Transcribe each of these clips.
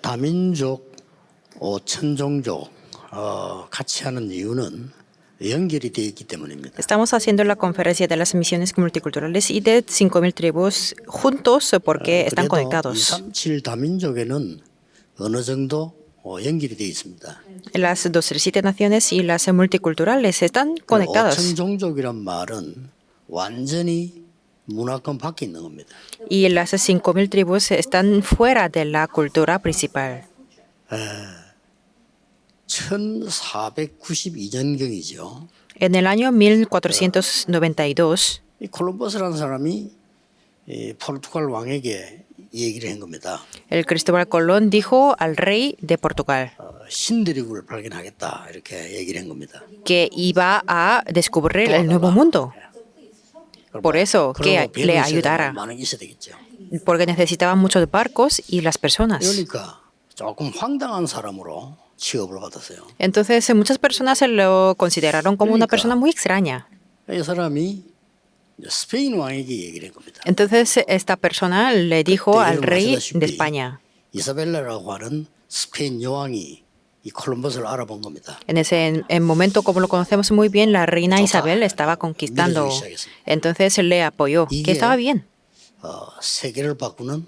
다민족, 천종족 같이 하는 이유는 연결이 되어 있기 때문입니다. Estamos haciendo la conferencia de las misiones multiculturales y de 5.000 tribus juntos porque están 그래도 conectados. 237 다민족에는 어느 정도 연결이 되어 있습니다. Las 237 naciones y las multiculturales están conectadas. 천종족이란 말은 완전히 문화권 밖에 있는 겁니다. Y las 5.000 tribus están fuera de la cultura principal. 1492년경이죠. En el año 1492, 이 콜럼버스라는 사람이 포르투갈 왕에게 얘기를 한 겁니다. el Cristóbal Colón dijo al rey de Portugal 신대륙을 발견하겠다 이렇게 얘기를 한 겁니다. que iba a descubrir el nuevo mundo. Por eso, que le ayudara, 많은 게 있어야 되겠죠. porque necesitaban muchos barcos y las personas. 그러니까 조금 황당한 사람으로 취급을 받았어요. Entonces, muchas personas se lo consideraron como una persona muy extraña. 이 사람이 스페인 왕에게 얘기를 한 겁니다. Entonces, esta persona le dijo al rey de España. 이사벨라라고 하는 스페인 여왕이 이 콜럼버스를 알아본 겁니다. En ese momento, como lo conocemos muy bien, la reina Isabel estaba conquistando. Entonces le apoyó, que estaba bien. 세계를 바꾸는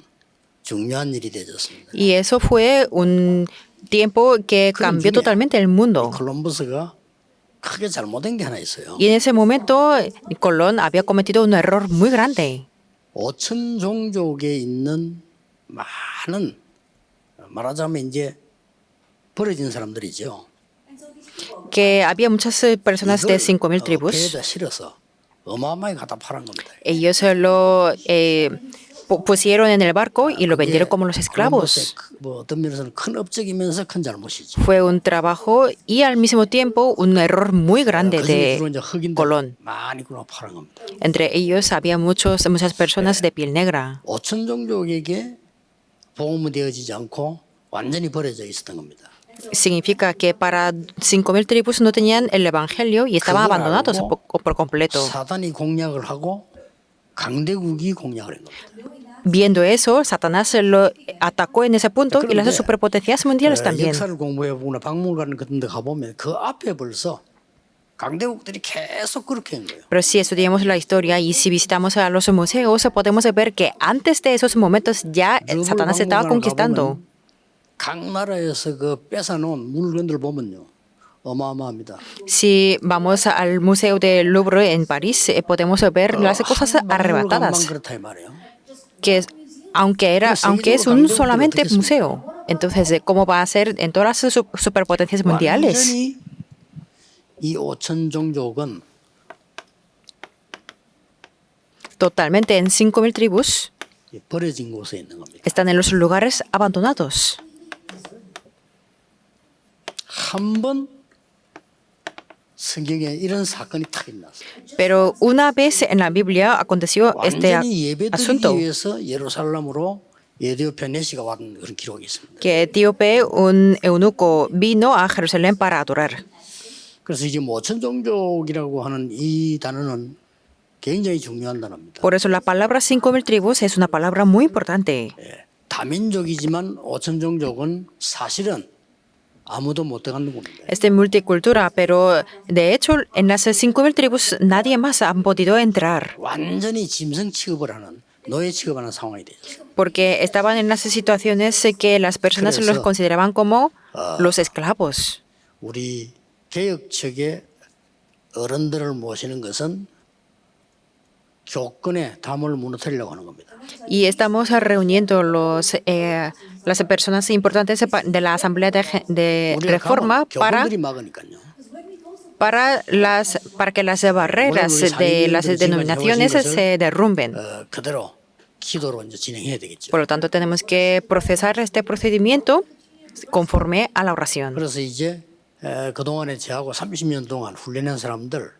중요한 일이 되었습니다. Y eso fue un tiempo que cambió totalmente el mundo. 콜럼버스가 크게 잘못한 게 하나 있어요. Y en ese momento, Colón había cometido un error muy grande. 5천 종족에 있는 많은 말하자면 이제 버려진 사람들이죠. Que había muchas personas de 5.000 tribus. 배에다 실어서 어마어마하게 갖다 팔은 겁니다. Ellos lo pusieron en el barco y lo vendieron como los esclavos. 뭐 어떤 면에서는 큰 업적이면서 큰 잘못이죠. Fue un trabajo y al mismo tiempo un error muy grande de 그중에 이제 흑인들 Colón. 많이 구나 팔은 겁니다. Entre ellos había muchas personas de piel negra. 5천 종족에게 보험이 되어지지 않고 완전히 버려져 있었던 겁니다. Significa que para 5.000 tribus no tenían el evangelio y estaban abandonados por completo. 사단이 공략을 하고 강대국이 공략을 한 겁니다. Viendo eso, Satanás lo atacó en ese punto y las superpotencias mundiales también. 역사를 공부해 보거나 박물관 같은 데 가보면 그 앞에 벌써 강대국들이 계속 그렇게 한 거예요. Pero si estudiamos la historia y si visitamos a los museos, podemos ver que antes de esos momentos ya Satanás estaba conquistando. 각 나라에서 그 뺏어놓은 물건들 보면요. 어마어마합니다. Si vamos al Museo del Louvre en París, podemos ver las cosas arrebatadas, 그렇다 이 말이에요. que aunque es un solamente museo. Entonces, ¿cómo va a ser en todas las superpotencias mundiales? 완전히 이 5천 종족은 Totalmente en 5.000 tribus 버려진 곳에 있는 겁니다. están en los lugares abandonados. 한 번 성경에 이런 사건이 탁 일어났어요. Pero una vez en la Biblia aconteció este 완전히 asunto, 예배드리기 위해서 예루살렘으로 에디오피아 내시가 왔던 그런 기록이 있습니다. que etíope, un eunuco, vino a Jerusalén para adorar. 그래서 이제 5천 종족이라고 하는 이 단어는 굉장히 중요한 단어입니다. Por eso la palabra 5.000 tribus es una palabra muy importante. 다민족이지만 5천 종족은 사실은 아무도 못 들어가는 겁니다. Es de multicultura, pero de hecho en las 5.000 tribus nadie más ha podido entrar, 완전히 짐승 취급을 하는 노예 취급하는 상황이 되죠. porque estaban en las situaciones que las personas los consideraban como los esclavos. 우리 개혁 측의 어른들을 모시는 것은 교권의 담을 무너뜨리려고 하는 겁니다. Y estamos reuniendo las personas importantes de la Asamblea de Reforma 교권들이 막으니까요. para que las barreras de las denominaciones se derrumben. 그대로 기도로 이제 진행해야 되겠죠. Por lo tanto, tenemos que procesar este procedimiento conforme a la oración. 그래서 이제 그동안에 저하고 30년 동안 훈련한 사람들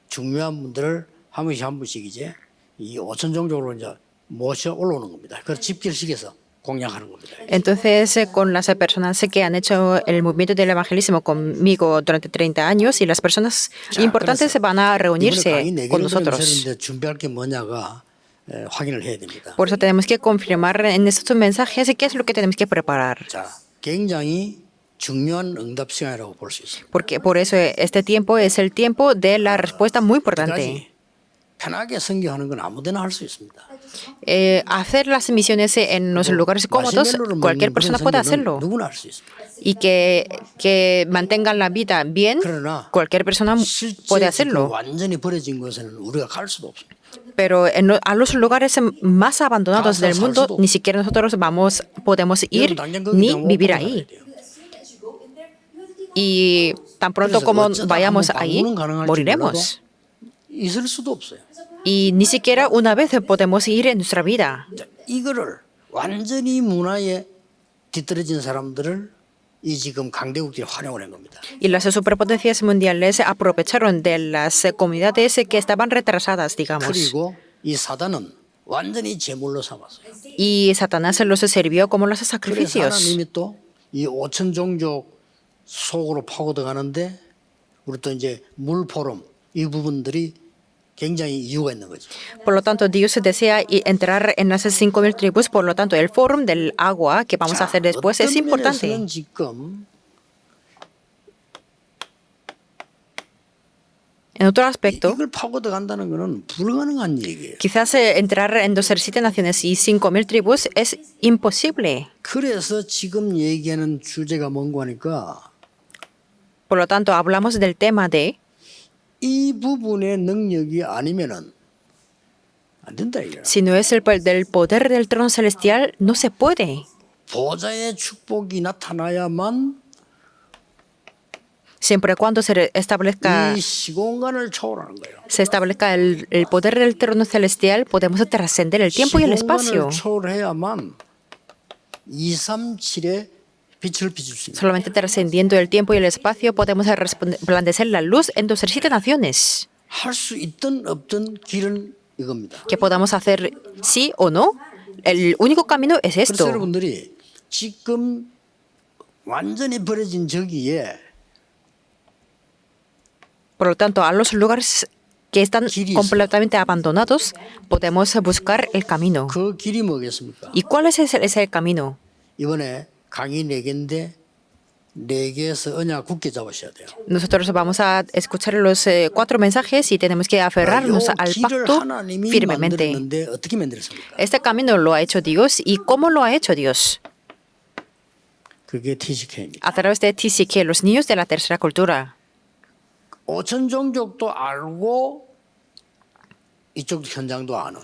중요한 분들을 한 분씩 이제 이 5천 종족으로 이제 모셔 올라오는 겁니다. 그걸 집결식에서 공략하는 겁니다. Entonces, con las personas que han hecho el movimiento del evangelismo conmigo durante 30 años y las personas importantes se van a reunirse con nosotros. 준비할 게 뭐냐가 확인을 해야 됩니다. Por eso tenemos que confirmar en estos mensajes qué es lo que tenemos que preparar. 자, 굉장히 중요한 응답 시간이라고 볼 수 있습니다. Porque por eso este tiempo es el tiempo de la respuesta muy importante. 여태까지 편하게 선교하는 건 아무데나 할 수 있습니다. Hacer las misiones en los lugares cómodos, 마시멜로를 cualquier 먹는 persona 그런 puede 선교는 hacerlo. 누구나 할 수 있습니다. Y que mantengan la vida bien, 그러나 cualquier persona puede 실제 지금 hacerlo. 완전히 버려진 곳에는 우리가 갈 수도 없습니다. Pero a los lugares más abandonados del mundo, ni siquiera nosotros podemos ir ni vivir ahí. Y tan pronto como vayamos ahí, moriremos. 있을 수도 없어요. Y ni siquiera una vez podemos ir en nuestra vida. 자, 이거를 완전히 문화에 뒤떨어진 사람들을 이 지금 강대국들이 활용을 한 겁니다. Y las superpotencias mundiales aprovecharon de las comunidades que estaban retrasadas, digamos. 그리고 이 사단은 완전히 제물로 삼았어요. Y Satanás los sirvió como los 그래서 sacrificios. 하나님이 또 이 5천 종족 속으로 파고 들어가는데 우리 또 이제 물포럼 이 부분들이 굉장히 이유가 있는 거죠. Por lo tanto, Dios desea entrar en las 5.000 tribus. Por lo tanto, el fórum del agua que vamos a hacer después es 어떤 importante. 면에서는 지금 En otro aspecto, 이걸 파고 들어간다는 거는 불가능한 얘기예요. quizás entrar en 7 naciones y 5.000 tribus es imposible. 그래서 지금 얘기하는 주제가 뭔고 하니까 Por lo tanto, hablamos del tema de 이 부분의 능력이 아니면은 안 된다 이거야. si no es del poder del trono celestial, no se puede. 보좌의 축복이 나타나야만 Siempre y cuando se establezca 이 시공간을 초월하는 거예요. el poder del trono celestial, podemos trascender el tiempo y el espacio. 시공간을 초월해야만 237에 빛을 비출 수 있는. Solamente trascendiendo el tiempo y el espacio podemos resplandecer la luz en 7 naciones. 할수 있든 없든 길은 이겁니다. Que podamos hacer sí o no, el único camino es 그래서 esto. 여러분들이 지금 완전히 버려진 저기에 Por lo tanto, a los lugares que están completamente abandonados, podemos buscar el camino. 그 길이 뭐겠습니까? ¿Y cuál es ese camino? 이번에 강의 4개인데 4개에서 언약 굳게 잡으셔야 돼요. Nosotros vamos a escuchar los 4 mensajes y tenemos que aferrarnos al 길을 pacto 하나님이 firmemente. 만들었는데 어떻게 만들었습니까? Este camino lo ha hecho Dios. ¿Y cómo lo ha hecho Dios? 그게 TCK입니다. A través de TCK, los niños de la tercera cultura. 5천 종족도 알고 이쪽 현장도 아는.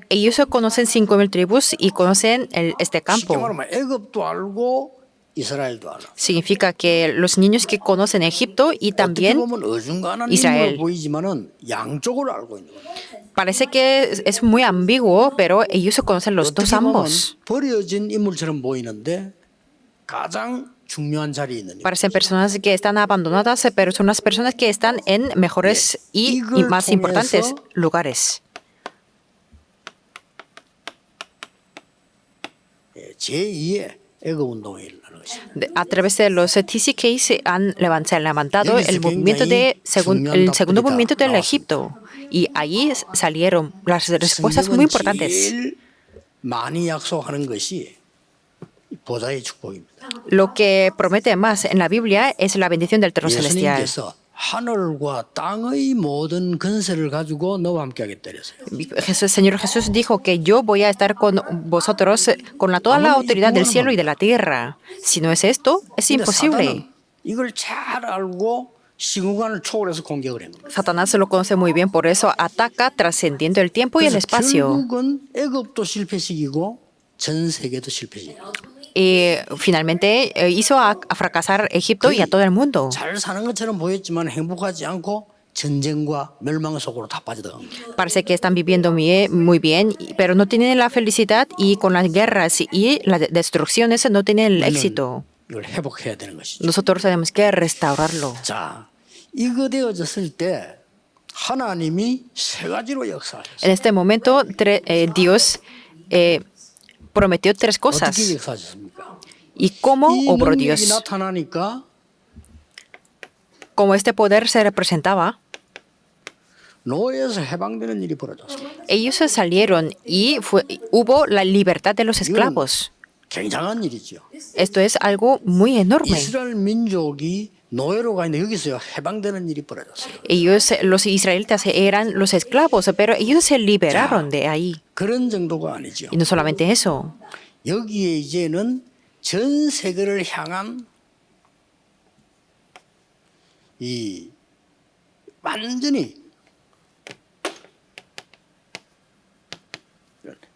Ellos conocen 5.000 tribus y conocen este 쉽게 campo. 말하면 애굽도 알고 이스라엘도 알아. Significa que los niños que conocen Egipto y 어떻게 también 보면 어중간한 Israel. 인물로 보이지만은 양쪽을 알고 있는 거예요. parece que es muy ambiguo, pero ellos conocen los dos 어떻게 보면 ambos. 버려진 인물처럼 보이는데 가장 중요한 자리에 있는 인물. Parecen personas que están abandonadas, pero son las personas que están en mejores y más importantes lugares. 제2의 애굽 운동이 일어나는 것입니다. A través de los TCK se han levantado el movimiento el segundo movimiento del Egipto. Y ahí salieron las respuestas muy importantes. 제일 많이 약속하는 것이 보좌의 축복입니다. Lo que promete más en la Biblia es la bendición del trono celestial. 예수님께서 하늘과 땅의 모든 근세를 가지고 너와 함께 하겠다 그랬어요. Señor Jesús dijo que yo voy a estar con vosotros con toda la autoridad del cielo y de la tierra. Si no es esto, es 근데 imposible. 사단은 이걸 잘 알고 시공간을 초월해서 공격을 합니다. Satanás lo conoce muy bien, por eso ataca trascendiendo el tiempo y el 그래서 espacio. 결국은 애굽도 실패시키고 전 세계도 실패시키고. Y finalmente hizo a fracasar Egipto y a todo el mundo. 잘 사는 것처럼 보였지만 행복하지 않고 전쟁과 멸망 속으로 다 빠져들어갑니다. Parece que están viviendo muy bien, pero no tienen la felicidad y con las guerras y las destrucciones no tienen el éxito. 이걸 회복해야 되는 것이죠. Nosotros tenemos que restaurarlo. 자, 이거 되어졌을 때 하나님이 세 가지로 역사하셨어요. En este momento, Dios prometió 3 어떻게 cosas. 역사하셨습니까? ¿Y cómo 이 obró 능력이 Dios? 나타나니까 Como este poder se representaba, 노예에서 해방되는 일이 벌어졌습니다. Ellos se salieron y hubo la libertad de los esclavos. 굉장한 일이죠. Esto es algo muy enorme. 이스라엘 민족이 노예로 가 있는데 여기서 해방되는 일이 벌어졌어요. Ellos, los israelitas, eran los esclavos, pero ellos se liberaron de ahí. 그런 정도가 아니죠. Y no solamente eso. 여기에 이제는 전 세계를 향한 이 완전히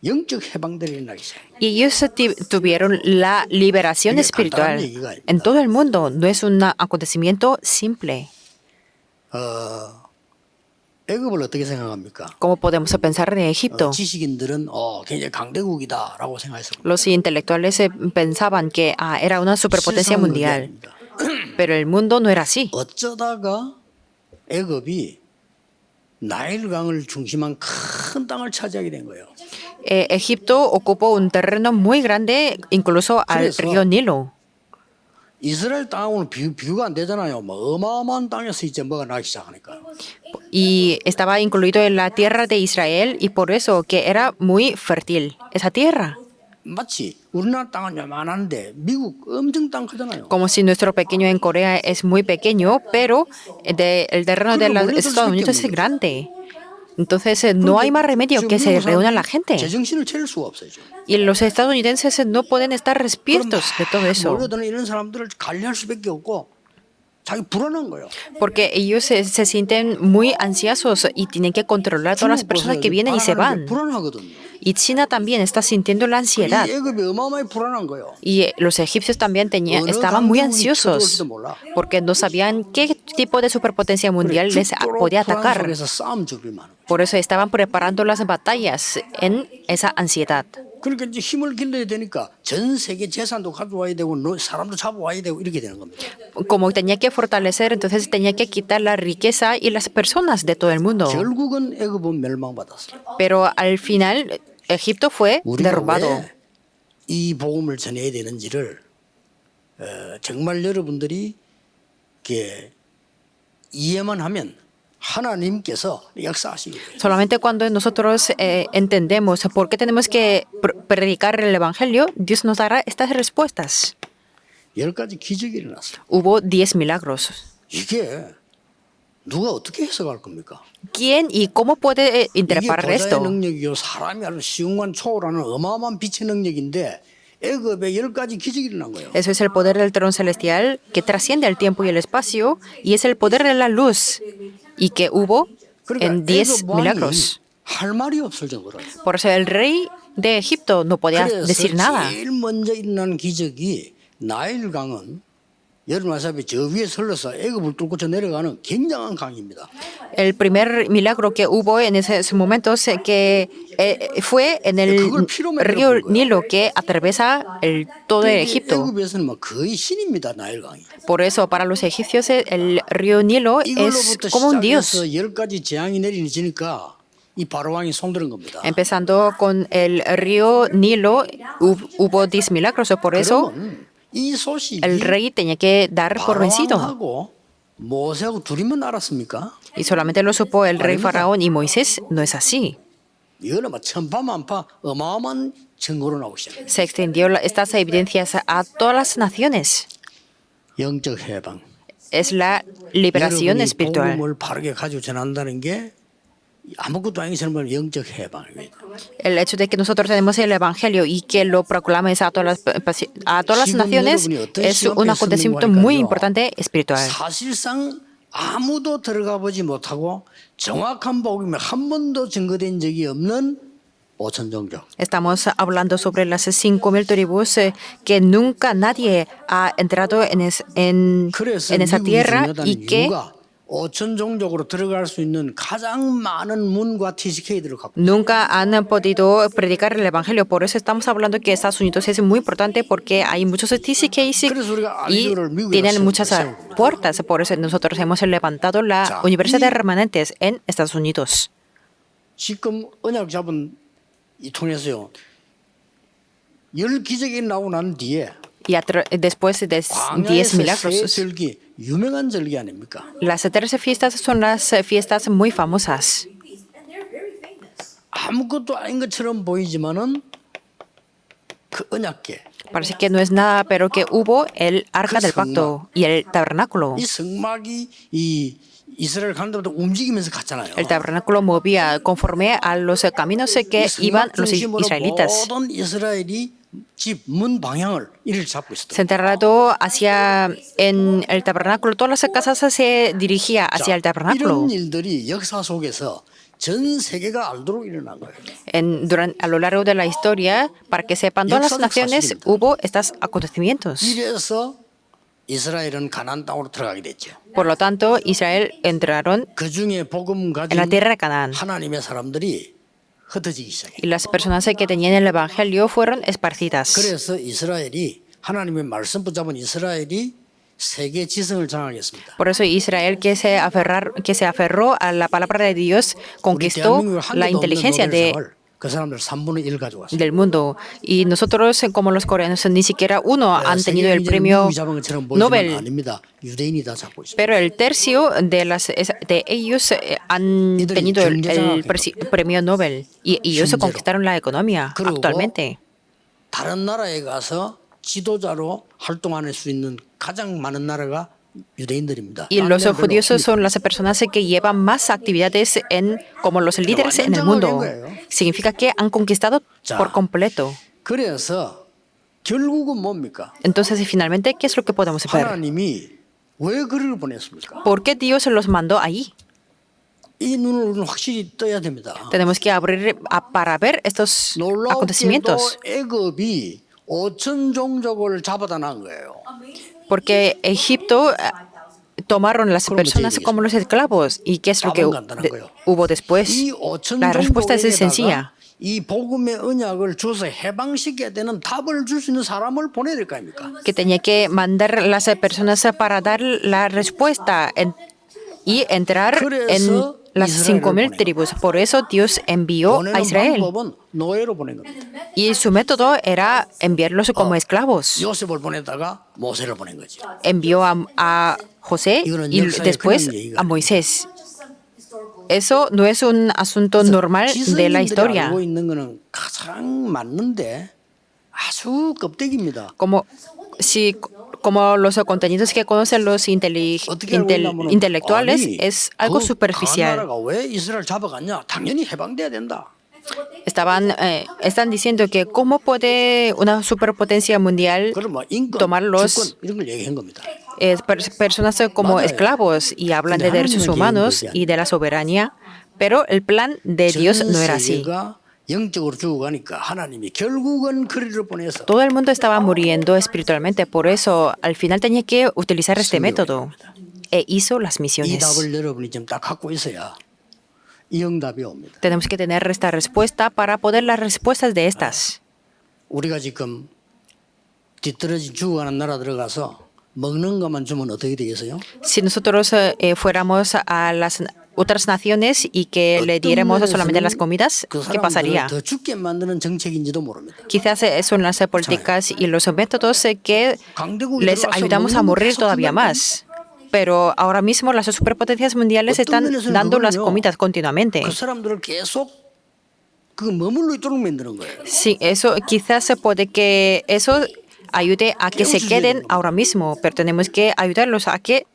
영적 해방들이 일어나기 시작합니다. Y ellos tuvieron la liberación espiritual en todo el mundo. No es un acontecimiento simple. 애굽을 어떻게 생각합니까? ¿Cómo podemos pensar de Egipto? 지식인들은 굉장히 강대국이다라고 생각했습니다. Los intelectuales pensaban que era una superpotencia 세상은 그게 mundial, 아닙니다. pero el mundo no era así. 어쩌다가 애굽이 나일강을 중심한 큰 땅을 차지하게 된 거예요. Egipto ocupó un terreno muy grande, incluso al 그래서 río Nilo. 이스라엘 땅하고는 비교가 안 되잖아요. 뭐 어마어마한 땅에서 이제 뭐가 나기 시작하니까. Y estaba incluido en la tierra de Israel y por eso que era muy fértil esa tierra. 마치 우리나라 땅은 요만한데 미국 엄청 땅 크잖아요. Como si nuestro pequeño en Corea es muy pequeño, pero el terreno de los Estados Unidos es grande. Entonces no hay más remedio que se reúna la gente. 제정신을 차릴 수가 없어요. 지금. Y los estadounidenses no pueden estar despiertos de todo eso. 몰려드는 이런 사람들을 관리할 수밖에 없고 자기 불안한 거예요. Porque ellos se sienten muy ansiosos y tienen que controlar a todas las personas que vienen y se van. 불안하거든요. Y China también está sintiendo la ansiedad. 이 애굽이 어마어마하게 불안한 거예요. Y los egipcios también estaban muy ansiosos porque no sabían qué tipo de superpotencia mundial les podía atacar. 속에서 싸움 준비만 하는 거예요. Por eso estaban preparando las batallas en esa ansiedad. 그러니까 이제 힘을 길러야 되니까 전 세계 재산도 가져와야 되고 사람도 잡아와야 되고 이렇게 되는 겁니다. Como tenía que fortalecer, entonces tenía que quitar la riqueza y las personas de todo el mundo. 결국은 애굽은 멸망받았어요. Pero al final Egipto fue 우리가 derrumbado. 왜 이 복음을 전해야 되는지를 정말 여러분들이 이렇게 이해만 하면 하나님께서 역사하시게 돼요. Solamente cuando nosotros entendemos por qué tenemos que predicar el Evangelio, Dios nos dará estas respuestas. 10가지 기적이 일어났어요. Hubo 10 milagros. 이게 누가 어떻게 해석할 겁니까? ¿Quién y cómo puede 이게 interpretar 보좌의 esto? 능력이요 사람이 아는 시공간 초월하는 어마어마한 빛의 능력인데 애굽에 10가지 기적이 일어난 거예요. Eso es el poder del trono celestial que trasciende el tiempo y el espacio y es el poder de la luz y que hubo en 10 애굽 왕이 milagros. 할 말이 없을 정도로. Por eso el rey de Egipto no podía 그래서 decir nada. 제일 먼저 일어난 기적이 나일강은 여름와사비 저 위에 설러서 애굽을 뚫고 저 내려가는 굉장한 강입니다. El primer milagro que hubo en esos momentos que fue en el río Nilo que atraviesa todo Egipto. 애굽에서는 뭐 거의 신입니다, 나일강이. Por eso para los egipcios el río Nilo es 이걸로부터 como un dios. 시작해서 10가지 재앙이 내리니까 이 바로왕이 손드는 겁니다. Empezando con el río Nilo hubo 10 milagros, por eso 그러면 이 소식이 el rey tenía que dar por vencido. 바로왕하고 모세하고 둘이만 알았습니까? Y solamente lo supo el rey Faraón y Moisés. No es así. 이거는 막 천파만파 어마어마한 증거로 나오기 시작해요. Se extendió estas evidencias a todas las naciones. 영적 해방. Es la liberación 여러분이 espiritual. 복음을 바르게 가지고 전한다는 게 아무것도 아니기 전에 영적 해방이에요. El hecho de que nosotros tenemos el Evangelio y que lo proclames a todas las naciones es un acontecimiento muy importante espiritual. 사실상 아무도 들어가 보지 못하고 정확한 복음이 한 번도 증거된 적이 없는 5천 종족. Estamos hablando sobre las 5.000 tribus que nunca nadie ha entrado en 그래서 esa 미국이 tierra 중요하다는 y que 이유가 5천 종족으로 들어갈 수 있는 가장 많은 문과 TCK들을 갖고 nunca han podido predicar el Evangelio. Por eso estamos hablando que Estados Unidos es muy importante porque hay muchos TCKs y tienen muchas puertas. Por eso nosotros hemos levantado la Universidad de Remanentes en Estados Unidos. 지금 언약 잡은 이 통해서요. 10기적이 나오고 난 뒤에 Y después de 10 광야에서 새 milagros, 절기 유명한 절기 아닙니까? Las 13 fiestas son las fiestas muy famosas. 아무것도 아닌 것처럼 보이지만은 그 언약궤, Parece que no es nada, pero que hubo el arca del pacto y el tabernáculo. 이 성막이 이 이스라엘 가는 데마다 움직이면서 갔잖아요. El tabernáculo movía conforme a los caminos que 이 iban 성막 los 중심으로 israelitas. 모든 이스라엘이 집 문 방향을 이를 잡고 있었다. Centrado hacia en el tabernáculo, todas las casas se dirigía hacia el tabernáculo. 이런 일들이 역사 속에서 전 세계가 알도록 일어난 거예요. A lo largo de la historia, para que sepan todas las naciones, hubo estos acontecimientos. 이래서 이스라엘은 가나안 땅으로 들어가게 됐죠. Por lo tanto, Israel entraron 그 중에 복음 가진 en la tierra de Canaán. 하나님의 사람들이 흩어지기 시작해요. Y las personas que tenían el evangelio fueron esparcidas. 그래서 이스라엘이 하나님의 말씀 붙잡은 이스라엘이 세계 지성을 장악했습니다. Por eso Israel que se aferró a la palabra de Dios conquistó la inteligencia 그 사람들 3분의 1 가져왔어요. del mundo. Y nosotros, como los coreanos, ni siquiera uno han tenido el premio Nobel. 아닙니다. 유대인이 다 잡고 있어요. Pero el tercio de ellos han tenido el premio Nobel. Y ellos conquistaron la economía actualmente. 다른 나라에 가서 지도자로 활동할 수 있는 가장 많은 나라가 유대인들입니다. Y los judíos son las personas que llevan más actividades como los líderes en el mundo. Significa que han conquistado por completo. 그래서 결국은 뭡니까? Entonces, finalmente, ¿qué es lo que podemos ver? 하나님이 왜 그를 보냈습니까? ¿Por qué Dios los mandó allí? 이 눈을 우리는 확실히 떠야 됩니다. Tenemos que abrir para ver estos acontecimientos. 놀랍게도 애굽이 5천 종족을 잡아다 난 거예요. Porque Egipto tomaron las personas como los esclavos. ¿Y qué es lo que hubo después? 이 5천 La respuesta es sencilla. 이 복음의 언약을 주어서 해방시켜야 되는 답을 줄 수 있는 사람을 보내야 될 거 아닙니까? Que tenía que mandar las personas para dar la respuesta y entrar en las 5,000 tribus. Por eso Dios envió a Israel. 방법은 노예로 보낸 겁니다. Y su método era enviarlos como esclavos. 요셉을 보내다가 모세를 보낸 거지. Envió a José y después a Moisés. Eso no es un asunto normal de la historia. 알고 있는 거는 가장 맞는데 아주 껍데기입니다. Como los contenidos que conocen los intelectuales es algo superficial. 나라가 왜 이스라엘 잡아갔냐? 당연히 해방돼야 된다. Están diciendo que cómo puede una superpotencia mundial 인권, tomarlos 주권 이런 걸 얘기한 겁니다. personas como esclavos y hablan de derechos humanos y de la soberanía, pero el plan de Dios no era así. 영적으로 죽어가니까 하나님이 결국은 그리를 보내서 Todo el mundo estaba muriendo espiritualmente, por eso al final tenía que utilizar este método e hizo las 이 misiones. 답을 여러분이 좀 딱 갖고 있어야 이 응답이 옵니다. Tenemos que tener esta respuesta para poder las respuestas de estas. 우리가 지금 뒤떨어진 죽어가는 나라 들어가서 먹는 것만 주면 어떻게 되겠어요? Si nosotros fuéramos a las otras naciones y que le diéramos solamente las comidas, 그 ¿qué pasaría? 사람들을 더 죽게 만드는 정책인지도 모릅니다. Quizás son las políticas y los métodos que 강대국이 les 들어와서 ayudamos a 먹는 거 morir 계속 todavía 준다니까. más. Pero ahora mismo las superpotencias mundiales están dando las comidas continuamente. 그 사람들을 계속 그 머물러 있도록 만드는 거예요. Sí, eso quizás se puede que eso ayude a que se queden ahora mismo, pero tenemos que ayudarlos a que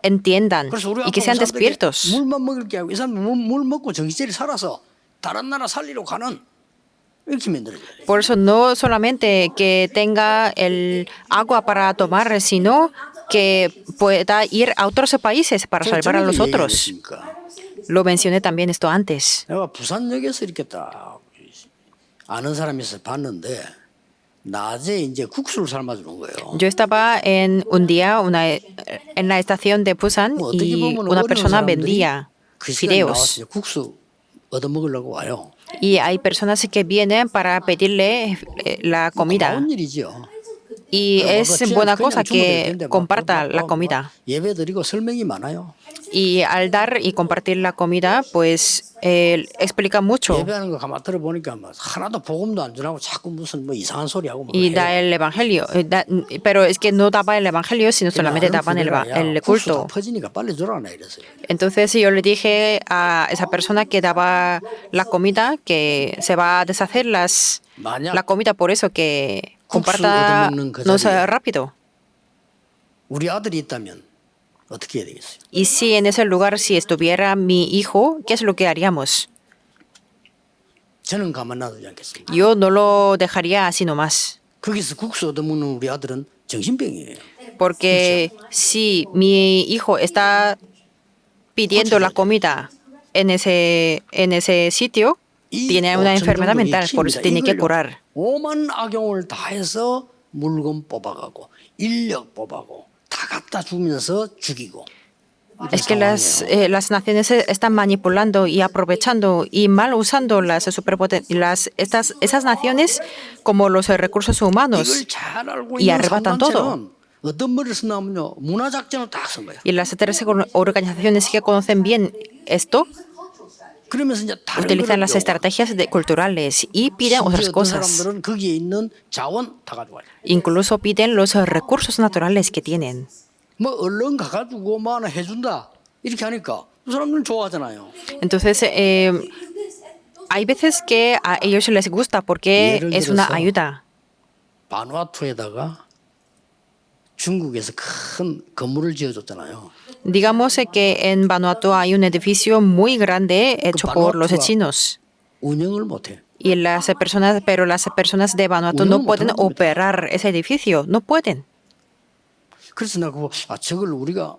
entiendan 그래서 우리 y que sean despiertos. 물만 먹을 게 아니고 이 사람 물 먹고 정신차리 살아서 다른 나라 살리러 가는 이렇게 만들어야 돼요. Por eso no solamente que tenga el agua para tomar, sino que pueda ir a otros países para salvar a los otros. Lo mencioné también esto antes. 내가 부산역에서 이렇게 딱 아는 사람이 있어서 봤는데 낮에 이제 국수를 삶아주는 거예요. Yo estaba un día en la estación de Busan y una persona vendía 그 시간에 fideos. 나와서 국수 얻어 먹으려고 와요. Y hay personas que vienen para pedirle la comida. 고마운 일이죠. Y es buena cosa que comparta la comida. 예배 드리고 설명이 많아요. Y al dar y compartir la comida, pues explica mucho 예배하는 거 가만 들어보니까 뭐 하나도 복음도 안 전하고 자꾸 무슨 뭐 이상한 소리 하고 뭐 y da 해요. el evangelio. Pero es que no daba el evangelio, sino solamente daban el 국수 다 culto. 퍼지니까 빨리 줘라나 이랬어요. Entonces yo le dije a esa persona que daba la comida que se va a deshacer la 만약 comida, por eso que comparta no sea rápido. 우리 아들이 있다면 어떻게 해야 되겠어요? Y si en ese lugar, si estuviera mi hijo, ¿qué es lo que haríamos? 저는 가만 놔두지 않겠습니다. Yo no lo dejaría así nomás. 거기서 국수 얻어먹는 우리 아들은 정신병이에요. Porque si mi hijo está pidiendo la comida en ese sitio, 이 tiene una enfermedad 오천종족이 mental, por eso tiene que 이걸요. curar. 오만 악용을 다 해서 물건 뽑아가고 인력 뽑아가고 다 갖다 주면서 죽이고. 이런 Es que 상황이에요. las naciones están manipulando y aprovechando y mal usando esas naciones como los recursos humanos. 이걸 잘 알고 y 있는 arrebatan todo. 삼단체는 어떤 머리를 쓰냐면요 문화작전을 딱 쓴 거예요. Y las tres organizaciones que conocen bien esto 그러면서 이제 다른 utilizan las 거를요. estrategias culturales y piden otras 심지어 어떤 cosas. 사람들은 거기에 있는 자원 다 가져와요. Incluso piden los recursos naturales que tienen. 뭐 얼른 가가지고 뭐 하나 해준다 이렇게 하니까 그 사람들은 좋아하잖아요. Entonces, hay veces que a ellos les gusta porque 예를 es una 들어서 ayuda. 바누아투에다가 중국에서 큰 건물을 지어줬잖아요. Digamos que en Vanuatu hay un edificio muy grande hecho por los chinos. 운영을 못해. Y pero las personas de Vanuatu no pueden operar ese edificio, no pueden. 그래서 나 그거 저걸 우리가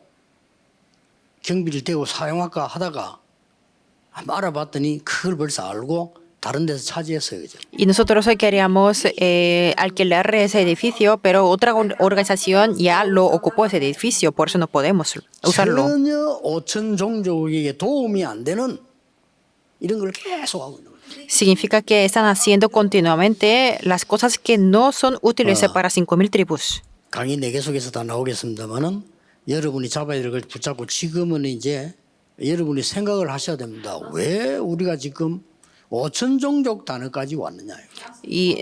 경비를 대고 사용할까 하다가 한번 알아봤더니 그걸 벌써 알고 다른 데서 차지했어요, 그죠? Y nosotros queríamos alquilar ese edificio, pero otra organización ya lo ocupó ese edificio, por eso no podemos usarlo. 전혀 5천 종족에게 도움이 안 되는 이런 걸 계속 하고 있는 거예요. Significa que están haciendo continuamente las cosas que no son útiles para 5.000 tribus. 강의 4개 속에서 다 나오겠습니다만은 여러분이 잡아야 될 걸 붙잡고 지금은 이제 여러분이 생각을 하셔야 됩니다. 왜 우리가 지금 5천 종족 단어까지 왔느냐. Y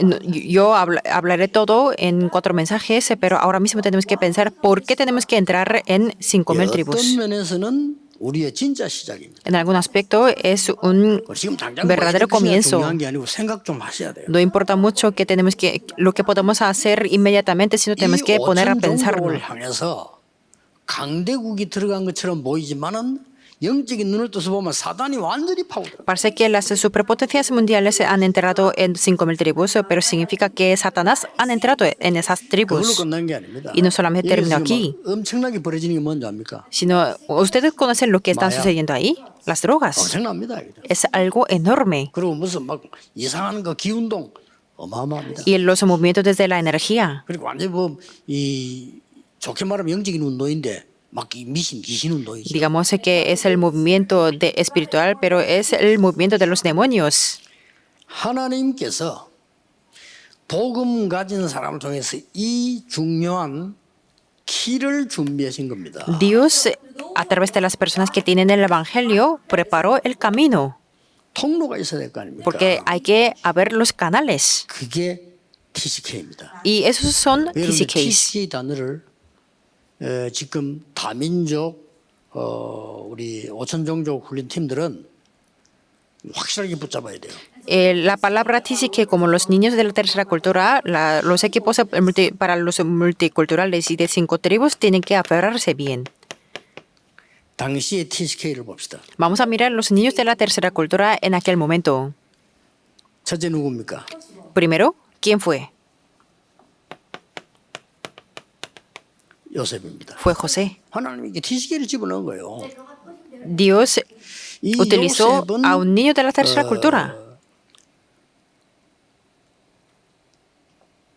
yo hablaré todo en 4 mensajes, pero ahora mismo tenemos que pensar por qué tenemos que entrar en 5.000 tribus. 어떤 면에서는 우리의 진짜 시작입니다. En algún aspecto es un 지금 당장 verdadero comienzo. 중요한 게 아니고 생각 좀 하셔야 돼요. No importa mucho lo que podamos hacer inmediatamente, sino tenemos 이 que poner a 5천 pensarlo. 종족을 향해서 강대국이 들어간 것처럼 보이지만은 영적인 눈을 떠서 보면 사단이 완전히 파고들어. Parece que las superpotencias mundiales han entrado en 5.000 tribus, pero significa que Satanás han entrado en esas 그걸로 tribus. 끝난 게 아닙니다. Y no solamente terminó 여기서 aquí, 막 엄청나게 벌어지는 게 뭔지 압니까? sino ustedes conocen lo que está Vaya. sucediendo ahí, las drogas. 엄청납니다. 그죠? Es algo enorme. 그리고 무슨 막 이상한 거 기운동 어마어마합니다. Y los movimientos desde la energía. 그리고 완전 뭐이 좋게 말하면 영적인 운동인데 막 미신 귀신 운동이죠. Digamos que es el movimiento espiritual, pero es el movimiento de los demonios. 하나님께서 복음 가진 사람을 통해서 이 중요한 키를 준비하신 겁니다. Dios, a través de las personas que tienen el Evangelio, preparó el camino, 통로가 있어야 될 거 아닙니까? porque hay que haber los canales. 그게 TCK입니다. Y esos son 여러분들 TCKs. TCK 단어를 지금 다민족 우리 5천 종족 훈련 팀들은 확실하게 붙잡아야 돼요. La palabra TCK, como los niños de la tercera cultura, los equipos para los multiculturales y de 5 tribus tienen que aferrarse bien. 당시의 TCK를 봅시다. Vamos a mirar los niños de la tercera cultura en aquel momento. 첫째 누굽니까? Primero, ¿quién fue? 요셉입니다. Fue José. 하나님이 이게 TCK를 집어넣은 거예요. Dios 이 utilizó 요셉은 a un niño de la tercera cultura.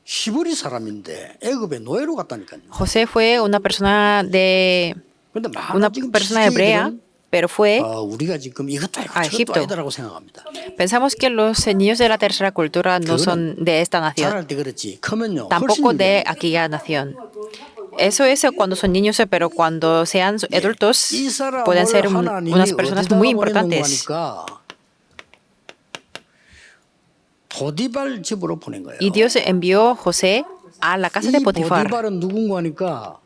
히브리 사람인데 애굽의 노예로 갔다니까요. José fue una persona 근데 많은 지금 hebrea, TCK들은 pero fue 우리가 지금 이것도 아니고 아, 저것도 Egipto. 아니다라고 생각합니다. Pensamos que los niños de la tercera cultura no son de esta nación, 자랄 때 그렇지. 크면요. 훨씬 tampoco de 유리합니다. aquella nación. Eso es cuando son niños, pero cuando sean adultos 이 사람을 pueden ser 하나님이 unas personas 어디다가 muy 보내는 importantes. 거니까 보디발 집으로 보낸 거예요. Y Dios envió a José a la casa de 이 Potifar. 보디발은 누군가 하니까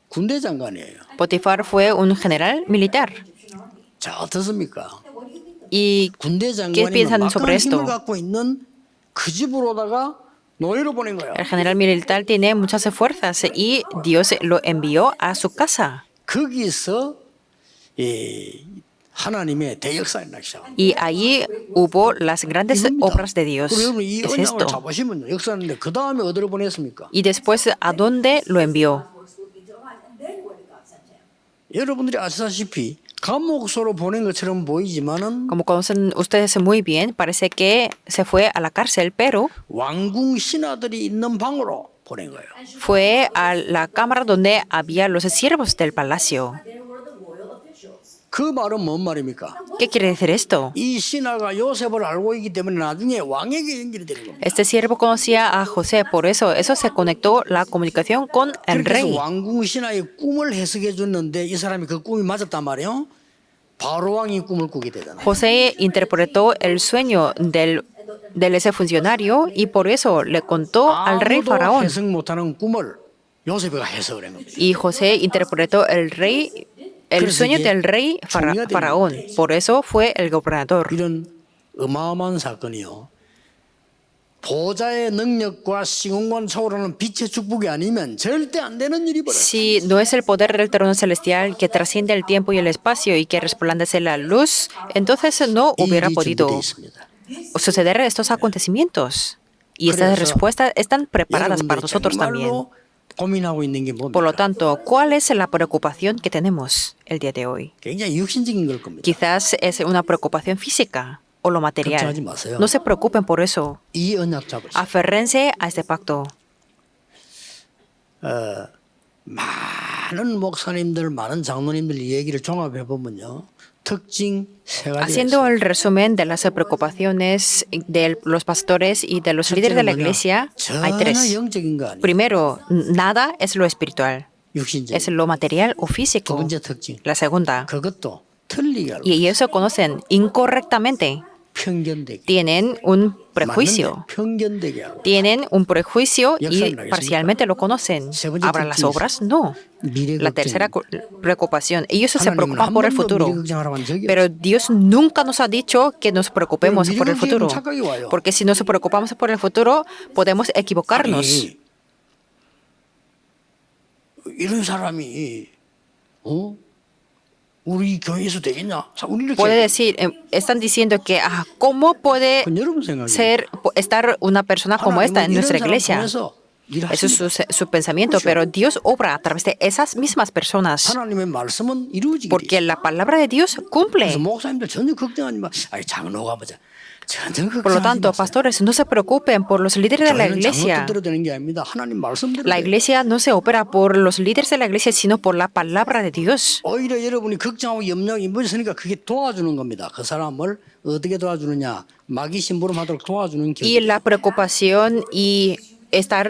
군대 장관이에요. Potifar fue un general militar. 자, 어떻습니까? ¿Y 군대 qué 장관이면 piensan sobre 막강한 esto? 힘을 갖고 있는 그 집으로다가 노예로 보낸 거예요. El general militar tiene muchas fuerzas y Dios lo envió a su casa. 거기서 하나님의 대역사가 일어나기 시작합니다. Y allí hubo las grandes 이겁니다. obras de Dios. 그리고 여러분 이 Es 언약을 esto. 잡으시면 역사하는데 그 다음에 어디로 보냈습니까? Y después, ¿a dónde lo envió? 여러분들이 아시다시피 감옥소로 보낸 것처럼 보이지만은 Como conocen ustedes muy bien, parece que se fue a la cárcel, pero 왕궁 신하들이 있는 방으로 보낸 거예요. fue a la cámara donde había los siervos del palacio. 그 말은 뭔 말입니까? ¿Qué quiere decir esto? 이 신하가 요셉을 알고 있기 때문에 나중에 왕에게 연결이 되는 겁니다. Este siervo conocía a José, por eso se conectó la comunicación con el 그래서 rey. 왕궁 신하의 꿈을 해석해 줬는데 이 사람이 그 꿈이 맞았단 말이에요. 바로 왕이 꿈을 꾸게 되잖아요. José interpretó el sueño de ese funcionario y por eso le contó al rey 아무도 faraón. 해석 못하는 꿈을 요셉이가 해석을 한 겁니다. Y José interpretó el sueño del rey faraón. Por eso fue el gobernador. 이런 어마어마한 사건이요. 보좌의 능력과 시공간 초월하는 빛의 축복이 아니면 절대 안 되는 일이 벌어요. Si no es el poder del trono celestial que trasciende el tiempo y el espacio y que resplandece la luz, entonces no hubiera 일이 podido 준비되어 있습니다. suceder estos acontecimientos. Y estas 그래서 respuestas están preparadas para 여러분들이 nosotros también. 정말로 고민하고 있는 게 Por lo 뭡니까? tanto, ¿cuál es la preocupación que tenemos el día de hoy? 굉장히 육신적인 걸 겁니다. Quizás es una preocupación física o lo material. 걱정하지 마세요. No se preocupen por eso. 이 언약 잡으시고 Aférrense a este pacto. 많은 목사님들, 많은 장로님들 얘기를 종합해 보면요, 특징 세 가지가 Haciendo 있어요. el resumen de las preocupaciones de los pastores y de los líderes de la iglesia, hay 전혀 tres. 영적인 거 아니에요. Primero, nada es lo espiritual, 육신적인. es lo material o 두 físico. 번째 특징. La segunda, 그것도 틀리게 알고 y ellos se conocen incorrectamente, 편견되게. tienen un prejuicio. 맞는데 편견되게 알고. Tienen un prejuicio y 역사는 알겠습니까? parcialmente lo conocen. 세 번째 ¿Habrá las 특징이 obras? No. 미래 La tercera preocupación, ellos se 하나님은 preocupan 한 por el 번도 futuro. 미래 걱정하라고 한 적이 Pero Dios nunca nos ha dicho que nos preocupemos Pero por el miren, futuro. 착각이 와요. Porque si nos preocupamos por el futuro, podemos equivocarnos. 아니, 이런 사람이 우리 교회에서 되겠냐? 자, 우리 이렇게 Puede decir, están diciendo que, ¿cómo puede 그건 여러분 생각이에요. estar una persona como esta en 하나님은 nuestra 이런 사람 iglesia? 통해서 Eso es 일하십니다. su pensamiento, 그렇죠. pero Dios obra a través de esas mismas personas. 하나님의 말씀은 이루어지게 돼 Porque 있어요. la palabra de Dios 그래서 cumple. 목사님들 전혀 걱정하지 마. 아니 장로가 보자. 전혀 Por lo 걱정하지 tanto, 마세요. pastores, no se preocupen por los líderes de la 교회는 iglesia. 장로들대로 되는 게 아닙니다. 하나님 말씀대로 La 돼요. iglesia no se opera por los líderes de la iglesia, sino por la palabra de Dios. 오히려 여러분이 걱정하고 염려하고 임무했으니까 그게 도와주는 겁니다. 그 사람을 어떻게 도와주느냐. 마귀 심부름하도록 도와주는 Y 길. la preocupación y estar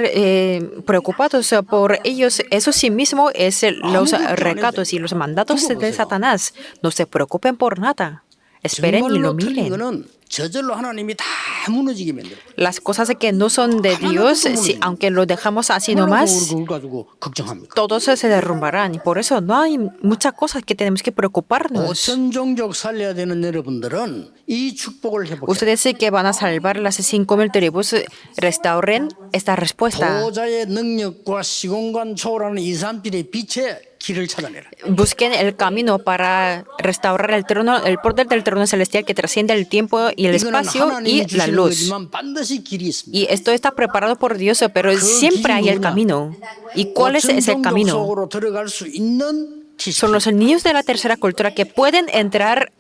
preocupados por ellos, eso sí mismo es los recados y los mandatos de Satanás. No se preocupen por nada. Esperen y lo 정말로 틀린 miren. 거는 저절로 하나님이 다 무너지게 만들어요. Las cosas que no son de Dios, aunque lo dejamos así nomás, 그걸 가지고 걱정합니까? todos se derrumbarán. Y por eso no hay muchas cosas que tenemos que preocuparnos. 오천 종족 살려야 되는 여러분들은 이 축복을 회복해요. Ustedes sí que van a salvar las 5,000 tribus, restauren esta respuesta. 보좌의 능력과 시공간 초월하는 이산필의 빛에 길을 찾아내라. Busquen el camino para restaurar el trono, el poder del trono celestial que trasciende el tiempo y el 이거는 espacio y 하나님이 la 주시는 luz. 거지만 반드시 길이 있습니다. Y esto está preparado por Dios, pero siempre hay el camino. ¿Y cuál es ese 오천 종족 camino? 속으로 들어갈 수 있는 Son los niños de la tercera cultura que pueden entrar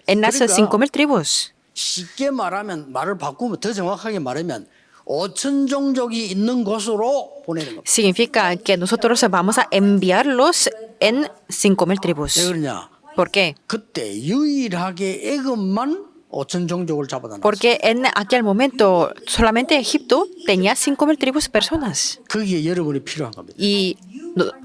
en las 그러니까 5,000 tribus. 쉽게 말하면 말을 바꾸면 더 정확하게 말하면 5천 종족이 있는 곳으로 보내는 겁니다. Significa que nosotros vamos a enviarlos en 5,000 왜 tribus. 그러냐? ¿Por qué? 그때 유일하게 애굽만 5천 종족을 잡아다 놨어요. Porque en aquel momento solamente Egipto tenía 5,000 tribus personas. 거기에 여러분이 필요한 겁니다. Y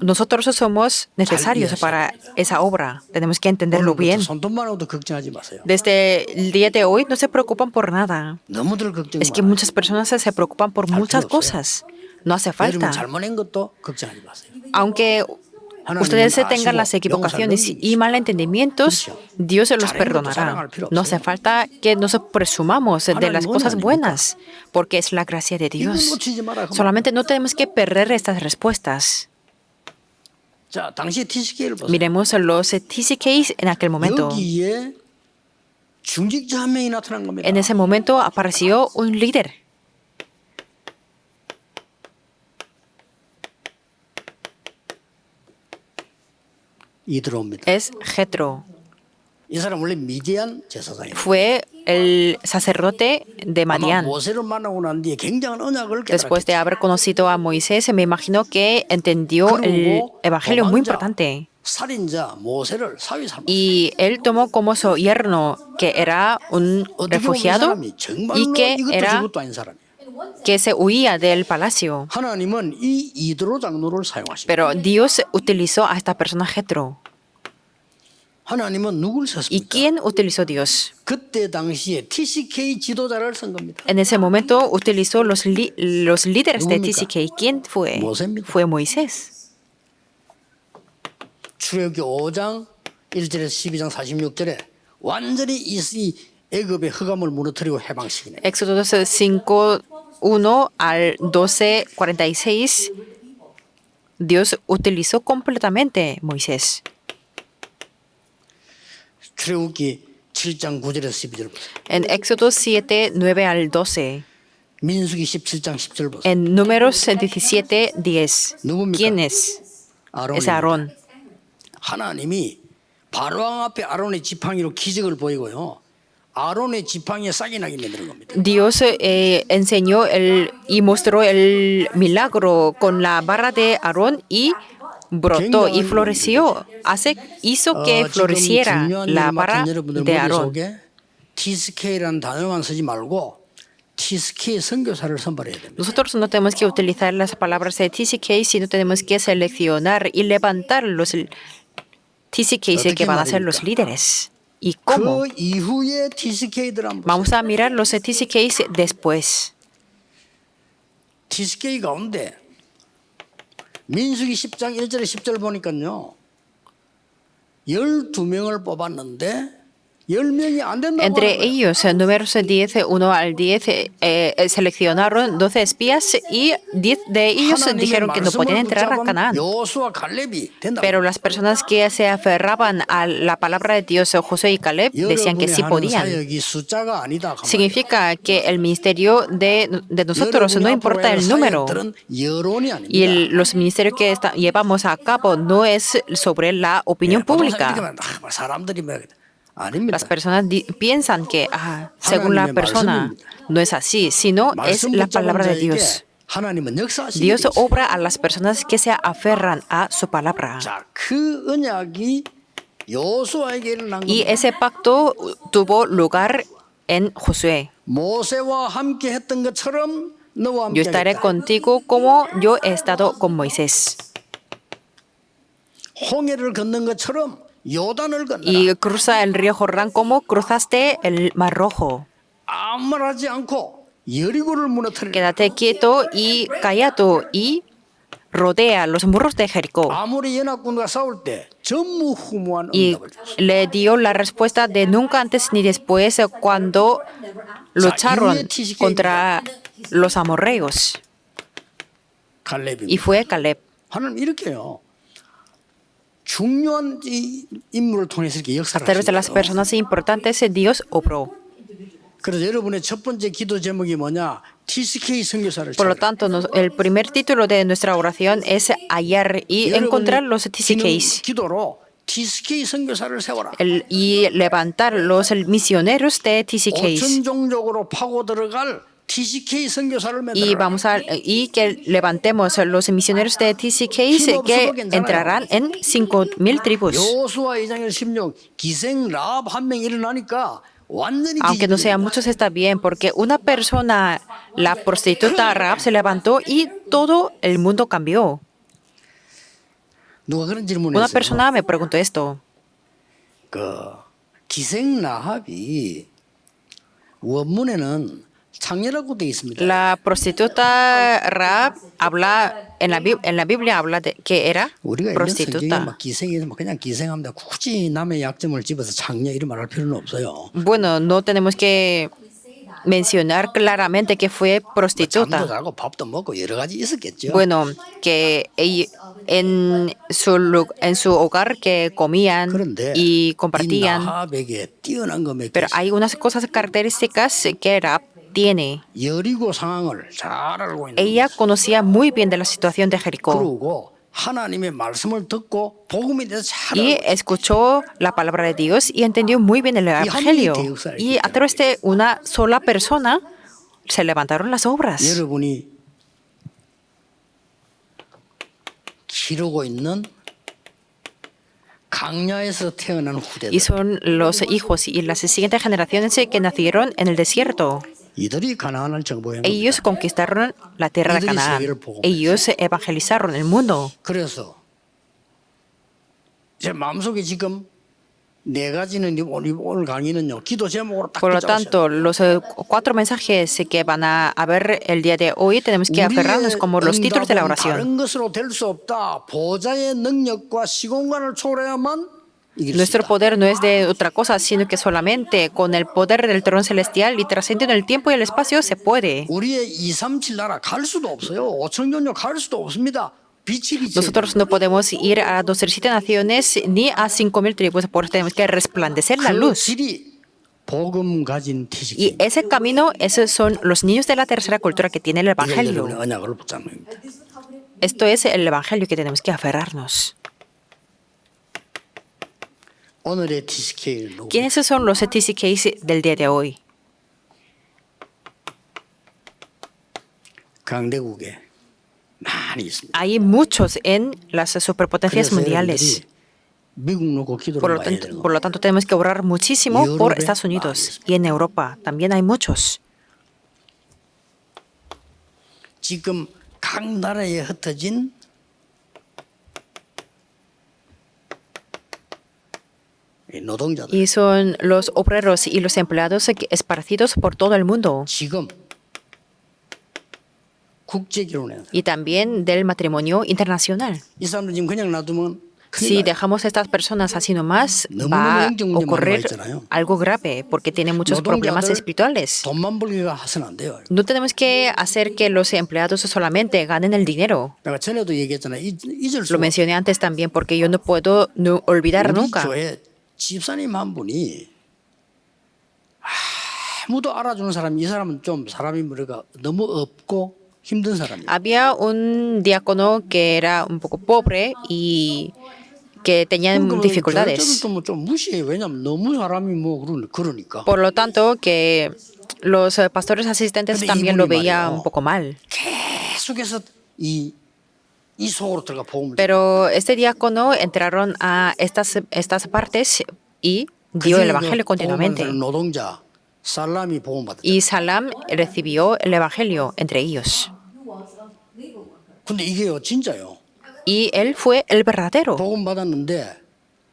nosotros somos necesarios para esa obra. Tenemos que entenderlo bien. 손돈만 해도 걱정하지 마세요. Desde el día de hoy no se preocupan por nada. 너무들 걱정 Es que 많아요. muchas personas se preocupan por muchas cosas. No hace 여러분 falta. 잘못한 것도 걱정하지 마세요. Aunque ustedes tengan las equivocaciones y malentendimientos, Dios se los perdonará. No hace falta que nos presumamos de las cosas buenas, porque es la gracia de Dios. Solamente no tenemos que perder estas respuestas. 자, 당시 TCK를 보세요. Miremos los TCKs en aquel momento. 여기에 중직자 한 명이 나타난 겁니다. En ese momento apareció un líder. 이 들어옵니다. Es Jetro. 이 사람 원래 미디안 제사장이에요. Fue el sacerdote de 아마 Madián. 모세를 만나고 난 뒤에 굉장한 언약을 Después de 깨달았겠죠. haber conocido a Moisés, me imagino que entendió el evangelio muy importante. 살인자 모세를 사위 삼았어요. Y él tomó como su yerno, que era un 어떻게 보면 이 refugiado 사람이 정말로 y que 이것도 era 저것도 아닌 사람이에요. que se huía del palacio. 하나님은 이 이드로 장로를 사용하십니다. Pero Dios utilizó a esta persona Jetro. 하나님은 누굴 ¿Y 썼습니까? quién utilizó Dios? 그때 당시에 TCK 지도자를 쓴 겁니다. En ese momento utilizó los líderes de 누굽니까? TCK. ¿Quién fue? 모세입니다. Fue Moisés. 출애굽기 5장 1절에서 12장 46절에 완전히 이 애굽의 흑암을 무너뜨리고 해방시키네. Éxodo 5:1 al 12:46. Dios utilizó completamente Moisés. 출애굽기 7장 9절에서 12절 보세요. En Éxodo 7:9 al 12. 민수기 17장 10절 보세요. En Números 17:10. 누굽니까? ¿Quién es? Es Aarón. 하나님이 바로왕 앞에 아론의 지팡이로 기적을 보이고요. 아론의 지팡이에 싹이 나게 만드는 겁니다. Dios enseñó y mostró el milagro con la barra de Aarón y brotó y floreció. Hizo que floreciera la barra de Aarón. TSK라는 단어만 쓰지 말고 TSK 선교사를 선발해야 됩니다. Nosotros no tenemos que utilizar las palabras de TCK, sino tenemos que seleccionar y levantar los TCKs que van a ser los líderes. ¿Y cómo? 그 이후에 TSK들 한번 보세요. Vamos a mirar los TCKs después. TSK 가운데 민수기 10장 1절에 10절 보니까요. 12명을 뽑았는데 10명이 안 된다고 Entre 하는 거예요. ellos, números 10, 1 al 10, seleccionaron 12 espías y 10 de ellos 하나님의 dijeron que no podían 말씀을 entrar a 붙잡은 Canaán. 여호수아 갈렙이 된다고. Pero las personas que se aferraban a la palabra de Dios, Josué y Caleb, decían que 여러분이 sí 하는 podían. 사역이 숫자가 아니다. 그 말이에요. Significa que el ministerio de nosotros no importa el número. 사역들은 여론이 아닙니다. Y los ministerios que llevamos a cabo no es sobre la opinión 보통 pública. 사람들이 사람들이 뭐 아닙니다. Las personas piensan que según la persona no es así, sino es la palabra de Dios. 하나님은 역사하시기 Dios 위해서. obra a las personas que se aferran a su palabra. 자, 그 언약이 여호수아에게 일어난 Y 겁니다. ese pacto tuvo lugar en Josué. 모세와 함께 했던 것처럼 너와 함께 Yo estaré 하겠다. contigo como yo he estado con Moisés. 홍해를 걷는 것처럼 요단을 건너라. Y cruza el río Jordán como cruzaste el Mar Rojo. 아무 말 하지 않고 여리고를 무너뜨리라. Quédate quieto y callado y rodea los muros de Jericó. 아무리 연합군과 싸울 때 전무후무한 Y 응답을 줬어요. le dio la respuesta de nunca antes ni después cuando lucharon contra los amorreos. 갈렙입니다. Y fue Caleb. 하나님 이렇게요. 중요한 이 인물을 통해서 이렇게 역사를 A través de las 하시는 거예요. personas importantes, Dios obró. 그래서 여러분의 첫 번째 기도 제목이 뭐냐? TSK 선교사를 Por lo 찾으라. tanto, el primer título de nuestra oración es hallar y encontrar los TCKs 기도로 TSK 선교사를 세워라. y levantar los misioneros de TCKs. 5천 종족으로 파고 들어갈 TCK 선교사를 y 만들어라. y que levantemos los misioneros de TCK que entrarán en 5,000 tribus. 여호수아 2장 16 기생 라합 한 명 일어나니까 완전히 Aunque no sean 뒤집어집니다. muchos, está bien, porque una persona, la prostituta Rahab, se levantó y todo el mundo cambió. 누가 그런 질문을 Una 했어요. persona me preguntó esto. 그 기생 라합이 원문에는 창녀라고 돼 있습니다. La prostituta Rahab habla, en la Biblia habla de que era 우리가 읽는 성경에 prostituta. 막 기생에서 막 그냥 기생합니다. 굳이 남의 약점을 집어서 창녀 이런 말할 필요는 없어요. Bueno, no tenemos que mencionar claramente que fue 잠도 prostituta. 자고 밥도 먹고 여러 가지 있었겠죠. Bueno, que en su hogar que comían 그런데 y 이 compartían. 라합에게 뛰어난 거 몇 개 Pero 있어요. hay unas cosas características que Rahab tiene. 여리고 상황을 잘 알고 있는 Ella conocía muy bien de la situación de Jericó 그리고 하나님의 말씀을 듣고 복음에 대해서 잘 y 알고 escuchó la palabra de Dios y entendió muy bien el Evangelio. Y a través de una sola persona se levantaron las obras. 여러분이 기르고 있는 강야에서 태어난 후대들 Y son los hijos y las siguientes generaciones que nacieron en el desierto. 이들이 가나안을 정복한 Ellos 겁니다. conquistaron la tierra de Canaán. Ellos evangelizaron el mundo. 그래서 제 마음속에 지금 네 가지는 오늘 강의는요 기도 제목으로 딱 Por lo 붙잡으셔야 tanto, los 4 mensajes que van a haber el día de hoy tenemos que aferrarnos como los títulos de la oración. 다른 것으로 될 수 없다. 보좌의 능력과 시공간을 초월해야만 이길 수 Nuestro 있다. poder no es de otra cosa, sino que solamente con el poder del trono celestial y trascendiendo el tiempo y el espacio se puede. 우리의 237 나라 갈 수도 없어요. 5천년요 갈 수도 없습니다. 빛이 비쳐야 Nosotros no podemos ir a 207 naciones ni a 5,000 tribus, por eso tenemos que resplandecer la 그 luz. 길이 복음 가진 TCK. Y ese camino, esos son los niños de la tercera cultura que tienen el 이게 여러분의 Evangelio. 언약을 붙잡는 겁니다. Esto es el Evangelio que tenemos que aferrarnos. 오늘의 TCK는 누구? ¿Quiénes son los TCKs del día de hoy? 강대국에 많이 있습니다. Hay muchos en las superpotencias 그래서 mundiales. 여러분들이 미국 놓고 기도를 많이 해야 되는 Por lo tanto, tenemos que orar muchísimo por Estados Unidos y en Europa. También hay muchos. 지금 각 나라에 흩어진 노동자들 Y son los obreros y los empleados esparcidos por todo el mundo. 지금 국제 결혼에 Y también del matrimonio internacional. 이 사람들 지금 그냥 놔두면 큰일 Si 나요. dejamos a estas personas así nomás, 너무너무 va a 영적 문제 ocurrir 많이 있잖아요. algo grave porque tienen muchos problemas 노동자들 espirituales. 돈만 벌기가 하서는 안 돼요. No tenemos que hacer que los empleados solamente ganen el dinero. 내가 전에도 얘기했잖아요. 잊을 수 Lo mencioné antes también porque yo no puedo olvidar 우리 nunca. 교회 집사님 한 분이 아무도 알아주는 사람이 이 사람은 좀 사람이 뭐랄까 너무 없고 힘든 사람이에요. Había un diácono que era un poco pobre y que tenía dificultades. 좀 무시해. 왜냐면 너무 사람이 뭐 그러니까. Por lo tanto, que los pastores asistentes 근데 también lo 이분이 veían 말이에요. un poco mal. 계속해서 이 속으로 들어가 복음을. Pero este diácono entraron a estas partes y dio el evangelio continuamente. 노동자 살람이 복음 받았다. Y Salam recibió el evangelio entre ellos. 근데 이게요 진짜요. Y él fue el verdadero. 복음 받았는데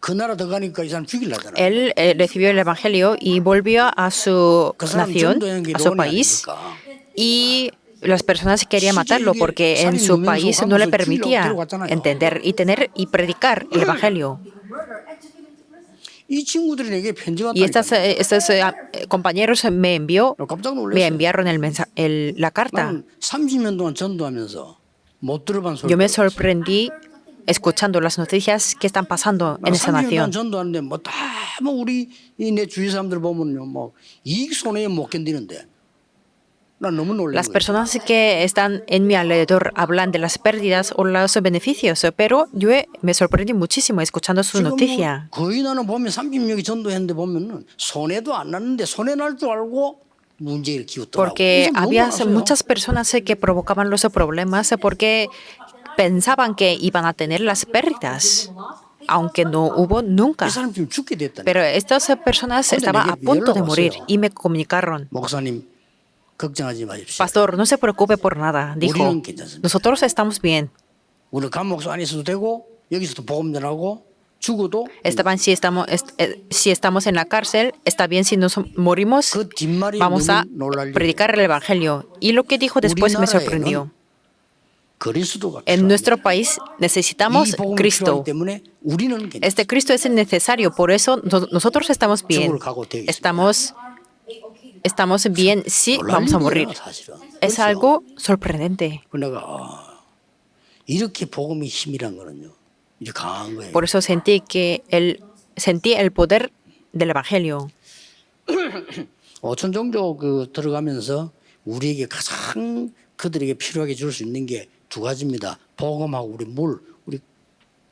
그 나라 들어가니까 이 사람 죽이려잖아. Él recibió el evangelio y volvió a su 그 사람 nación, 전도하는 게 a su 론이 país. 아닙니까? Y las personas querían matarlo porque en su país no le permitía entender y tener y predicar el evangelio. 이 친구들이 내게 편지 Y estos compañeros me 깜짝 놀랐어요. enviaron la carta. 나는 30년 동안 전도하면서 못 들어본 소리. Yo me sorprendí escuchando las noticias que están pasando en esa 30년 동안 nación. 전도하는데 뭐 우리 이 내 주위 사람들 보면요, 뭐 이익 손해에 못 견디는데 난 너무 놀란 Las 거예요. personas que están en mi alrededor hablan de las pérdidas o los beneficios, pero yo me sorprendí muchísimo escuchando su 지금 noticia. 거의 나는 보면 30명이 전도했는데 보면은 손해도 안 났는데 손해 날 줄 알고 문제를 키웠더라고. porque 너무 había 많았어요. muchas personas que provocaban los problemas porque pensaban que iban a tener las pérdidas, aunque no hubo 이 nunca. 사람 지금 죽게 됐다니. Pero estas personas estaban a punto de morir y me comunicaron. 목사님 걱정하지 마십시오. Pastor, no se preocupe por nada, dijo. 우리는 괜찮습니다. Nosotros estamos bien. 우리 감옥소 안에 있어도 되고 여기서도 복음 전하고 죽어도 Estaban, si estamos en la cárcel, está bien si nos morimos, 그 뒷말이 vamos a 너무 놀랄 일이에요. predicar el Evangelio. Y lo que dijo después me sorprendió. 그리스도가 En 필요합니다. nuestro país necesitamos 이 복음이 Cristo. 필요하기 때문에 우리는 괜찮습니다. Este Cristo es necesario, por eso nosotros estamos bien. 죽을 각오 되어 있습니다. Estamos bien si 놀랄 vamos a morir. 일이에요, 사실은. Es 그렇죠? algo sorprendente. 내가 이렇게 복음의 힘이란 거는요. 이렇게 강한 거예요. Por eso sentí el poder del Evangelio. 오천 종교 그 들어가면서 우리에게 가장 그들에게 필요하게 줄 수 있는 게 두 가지입니다. 복음하고 우리 물.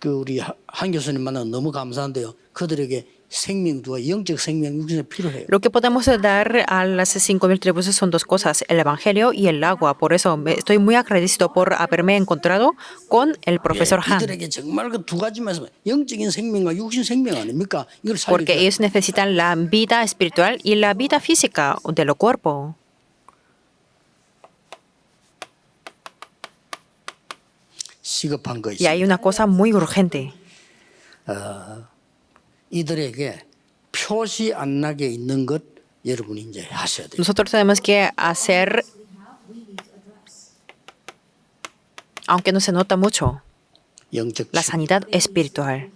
우리 한 교수님 만나 너무 감사한데요. 그들에게 생명, 영적 생명, 육신에 필요해요. Lo que podemos dar a las 5,000 tribus son dos cosas, el Evangelio y el agua. Por eso estoy muy agradecido por haberme encontrado con el profesor Han. 이들에게 정말 그 두 가지만 있으면 영적인 생명과 육신 생명 아닙니까? 이걸 Porque 살려줘야 ellos necesitan la vida espiritual y la vida física del cuerpo. 시급한 거 Y hay 있습니다. una cosa muy urgente. 이들에게 표시 안 나게 있는 것 여러분이 이제 하셔야 돼요. Nosotros tenemos que hacer, aunque no se nota mucho, 영적 la sanidad espiritual.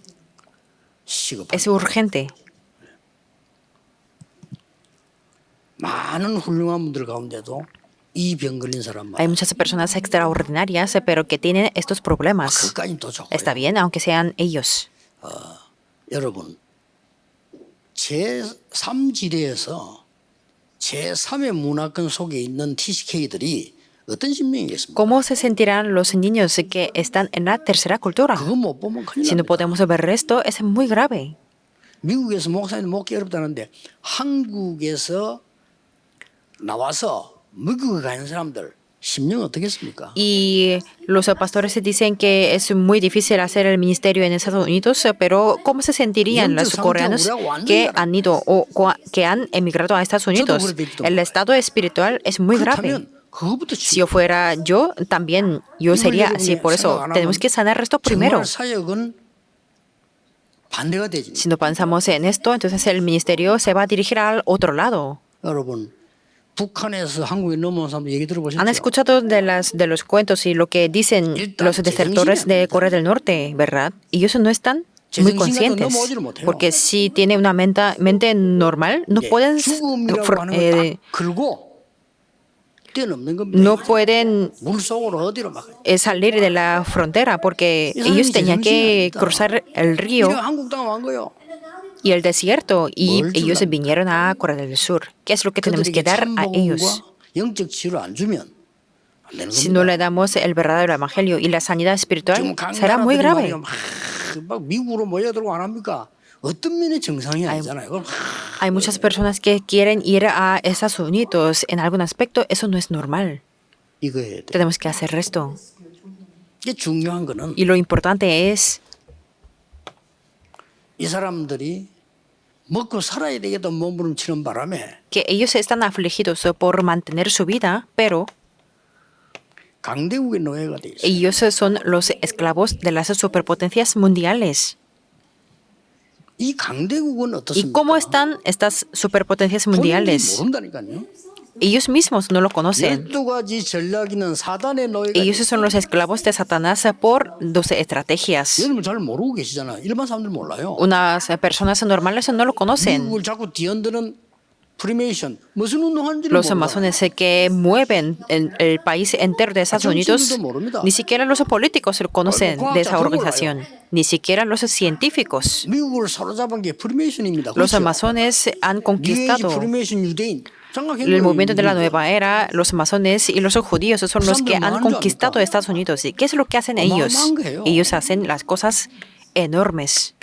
시급한 Es urgente. 많은 훌륭한 분들 가운데도 이 병 걸린 사람 Hay 많아요. muchas personas extraordinarias, pero que tienen estos problemas. 그까지는 더 좋고요. Está bien, aunque sean ellos. 여러분 제3지대에서 제3의 문화권 속에 있는 TCK들이 어떤 심령이겠습니까? ¿Cómo se sentirán los niños que están en la tercera cultura? 그거 못 보면 큰일 Si no 납니다. podemos ver esto, es muy grave. 미국에서 목사님 먹기 어렵다는데 한국에서 나와서 미국에 가는 사람들 심령 어떻겠습니까? Y los pastores dicen que es muy difícil hacer el ministerio en Estados Unidos, pero ¿cómo se sentirían los coreanos que han ido o que han emigrado a Estados Unidos? El estado espiritual es muy grave. 그렇다면 그거부터 Si yo fuera yo, también yo sería así. Por eso tenemos que sanar esto primero. 정말 사역은 반대가 되지. Si no pensamos en esto, entonces el ministerio se va a dirigir al otro lado. 여러분 북한에서 한국에 넘어온 사람들 얘기 들어보셨죠? Han escuchado de los cuentos y lo que dicen los desertores de Corea del Norte, ¿verdad? Y ellos no están muy conscientes, porque si tienen una mente normal, no pueden 죽음이라고 하는 걸 딱 걸고 뛰어넘는 겁니다. no pueden 물속으로 어디로 막 salir de la frontera porque ellos tenían que cruzar el río 이래 한국 당한 거요. y el desierto y ellos vinieron a Corea del Sur. ¿Qué es lo que tenemos que dar a ellos? 영적 치유를 안 주면 안 되는 Si no 겁니다. le damos el verdadero evangelio y la sanidad espiritual, 지금 será muy grave. 막 미국으로 모여들고 안 합니까? 어떤 면에 정상이 아니잖아요. 그럼 Hay muchas personas que quieren ir a Estados Unidos. En algún aspecto, eso no es normal. 이거 해야 돼. Tenemos que hacer esto. 이게 중요한 거는 Y lo importante es 이 사람들이 먹고 살아야 되겠다 몸부림치는 바람에 que ellos están afligidos por mantener su vida, pero 강대국의 노예가 돼 있어요. ellos son los esclavos de las superpotencias mundiales. 이 강대국은 ¿Y 어떻습니까? cómo están estas superpotencias 본인들이 mundiales? 모른다니까요. Ellos mismos no lo conocen. 12가지 전략이는 사단의 노예가 Ellos son los esclavos de Satanás por 12 estrategias. 여러분 잘 모르고 계시잖아요. 일반 사람들 몰라요. Unas personas normales no lo conocen. 미국을 자꾸 뒤흔드는 프리메이션 무슨 운동하는지를 Los 몰라. masones que mueven el país entero de Estados Unidos, ni siquiera los políticos lo conocen de esa organización, ni siquiera los científicos. 미국을 사로잡은 게 프리메이션입니다. Los 그렇죠? masones han 뉴에이지 conquistado 프리메이션 유대인. el movimiento de la nueva era. Los masones y los judíos son los que han conquistado Estados Unidos. ¿Y qué es lo que hacen ellos? Ellos hacen las cosas enormes.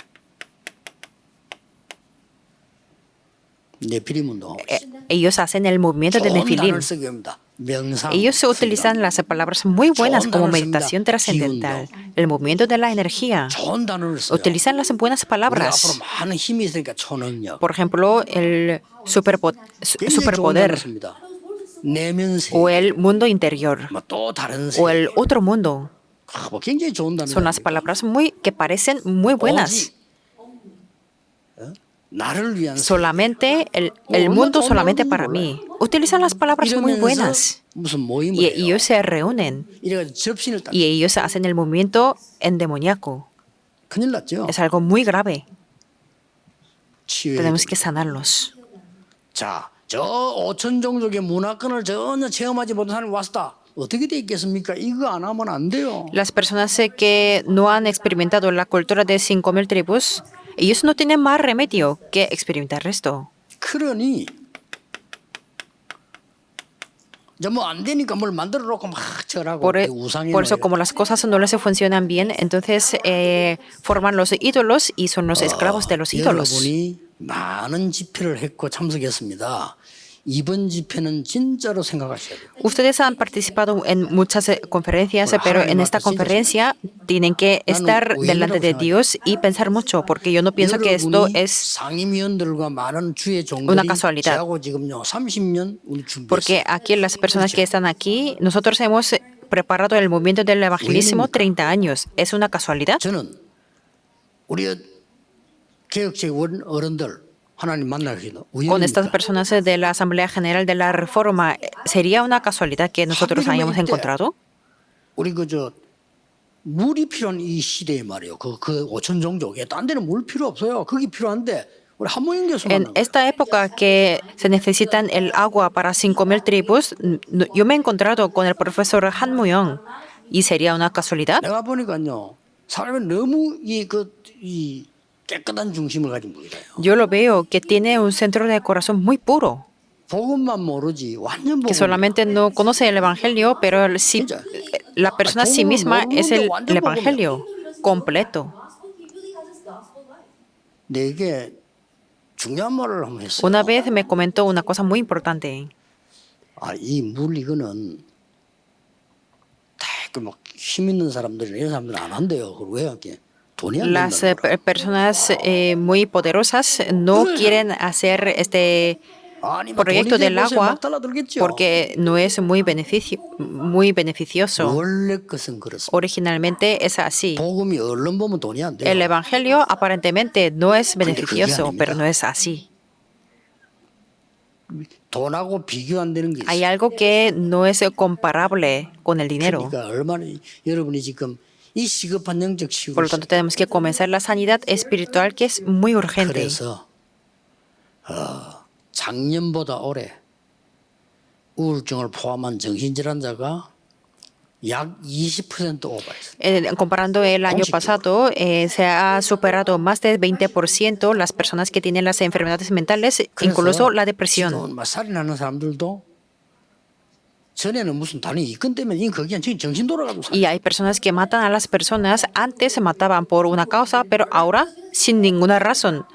네피림 운동. Ellos hacen el movimiento de 좋은 Nefilim. 단어를 쓰게 합니다. 명상. Ellos utilizan las palabras muy buenas como 좋은 단어를 meditación 씁니다. trascendental, 기운도. el movimiento de la energía. 좋은 단어를 써요. Utilizan las buenas 우리가 앞으로 palabras. 많은 힘이 있으니까 초능력. Por ejemplo, el 굉장히 좋은 단어 superpoder 씁니다. 내면 세계. o el mundo interior 뭐 또 다른 o 세계. el otro mundo. 뭐 굉장히 좋은 단어. Son las palabras que parecen muy buenas. 나를 위한 Solamente el mundo solamente para mí. Utilizan las palabras muy buenas. 무슨 모임을 Y 해요. ellos se reúnen 이래가지고 접신을 딱 y ellos hacen el movimiento endemoniaco. 큰일 났죠. Es algo muy grave. 치유해야 Tenemos 됩니다. que sanarlos. 자, 저 5천 종족의 문화권을 전혀 체험하지 못한 사람이 왔다. 어떻게 돼 있겠습니까? 이거 안 하면 안 돼요. Las personas que no han experimentado la cultura de 5.000 tribus, ellos no tienen más remedio que experimentar esto. 그러니 이제 뭐 안 되니까 뭘 만들어 놓고 막 절하고 Por 우상이 eso, como las cosas no les funcionan bien, entonces forman los ídolos y son los esclavos de los ídolos. 여러분이 많은 집회를 했고 참석했습니다. 이번 집회는 진짜로 생각하셔야 돼요. Ustedes han participado en muchas conferencias, pero en esta conferencia tienen que estar delante de Dios y pensar mucho, porque yo no pienso que esto 여러분이 es 상임위원들과 많은 주의 una 종들이 casualidad. 저하고 지금요 30년 우리 준비했어요. Porque aquí las personas que están aquí, nosotros hemos preparado el movimiento del evangelismo 30 años. ¿Es una casualidad? 저는 우리 개혁적 어른들 하나님 만나기도 Con estas 우연입니다. personas de la Asamblea General de la Reforma, ¿sería una casualidad que nosotros hayamos encontrado? 우리 그저 물이 필요한 이 시대에 말이에요. 그 5천 종족에 딴 데는 물 필요 없어요. 그게 필요한데 우리 한모임 교수 En 만난 거예요. esta época que se necesitan el agua para 5.000 tribus, yo me he encontrado con el profesor Han Muyong. ¿Y sería una casualidad? 내가 보니까요 사람이 너무 이 깨끗한 중심을 가진 분이래요. Yo lo veo que tiene un centro de corazón muy puro, 복음만 모르지 완전 que 복음. solamente no conoce el Evangelio, pero la persona sí misma es el Evangelio completo. 내게 중요한 말을 한번 했어요. Una vez me comentó una cosa muy importante. 이 물 이거는 다그막힘 있는 사람들이나 이런 사람들은 안 한대요. 그걸 왜 이렇게 돈이 안 Las 된다. personas muy poderosas no quieren hacer este proyecto del agua porque no es muy beneficioso. 원래 것은 그렇습니다. Originalmente es así. 복음이 얼른 보면 돈이 안 돼요. El Evangelio aparentemente no es beneficioso, pero no es así. 돈하고 비교 안 되는 게 Hay 있어요. algo que no es comparable con el dinero. 그러니까 얼마나 여러분이 지금 이 시급한 영적 치유를 Por lo tanto, tenemos que comenzar la sanidad espiritual que es muy urgente. 그래서 작년보다 올해 우울증을 포함한 정신질환자가 약 20% 오버했어요. Comparando el año pasado, se ha superado más del 20% las personas que tienen las enfermedades mentales, incluso la depresión. 지금 막 살인하는 사람들도 전에는 무슨 단위 이건 때문에 그게 정신 돌아가고 Y hay personas que matan a las personas. Antes se mataban por una causa, pero ahora sin ninguna razón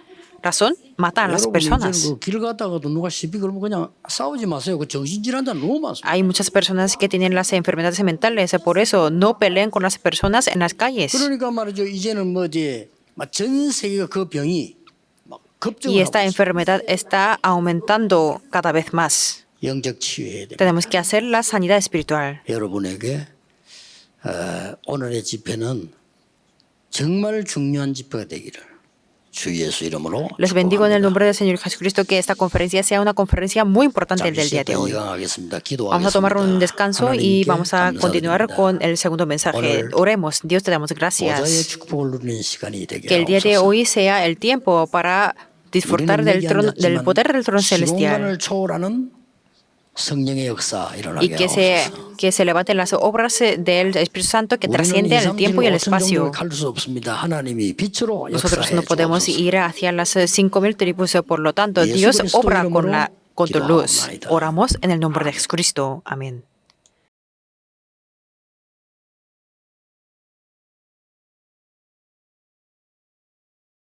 matan a las personas. 길 가다가도 누가 시비 걸면 그냥 싸우지 마세요. 그 정신질환자 너무 많습니다. Hay muchas personas que tienen las enfermedades mentales, por eso no peleen con las personas en las calles. 그러니까 말이죠. 이제는 뭐지? 전 세계가 그 병이 막 급증을 Y 하고 esta 있어요. enfermedad está aumentando cada vez más. 영적 치유해야 됩니다. Tenemos que hacer la sanidad espiritual. 여러분에게 오늘의 집회는 정말 중요한 집회가 되기를 주 예수 이름으로 Les bendigo en el 축복합니다. nombre del Señor Jesucristo que esta conferencia sea una conferencia muy importante del día de hoy. 이강하겠습니다. Vamos a tomar un descanso y 하나님께 vamos a continuar 감사드립니다. con el segundo mensaje. Oremos. Dios, te damos 보좌의 gracias. 축복을 누리는 시간이 되게 Que el día de 하옵소서. hoy sea el tiempo para disfrutar del poder del trono celestial 시공간을 초월하는 성령의 역사 y 일어나게 하옵소서. que se levanten las obras del Espíritu Santo que trasciende el tiempo y el espacio. 갈수 없습니다. 하나님이 빛으로 Nosotros 역사해 no podemos 주옵소서. ir hacia las 5.000 tribus, por lo tanto, 예수 Dios 그리스도 obra 이름으로 con tu luz. 기도하옵나이다. Oramos en el nombre de Jesucristo. Amén.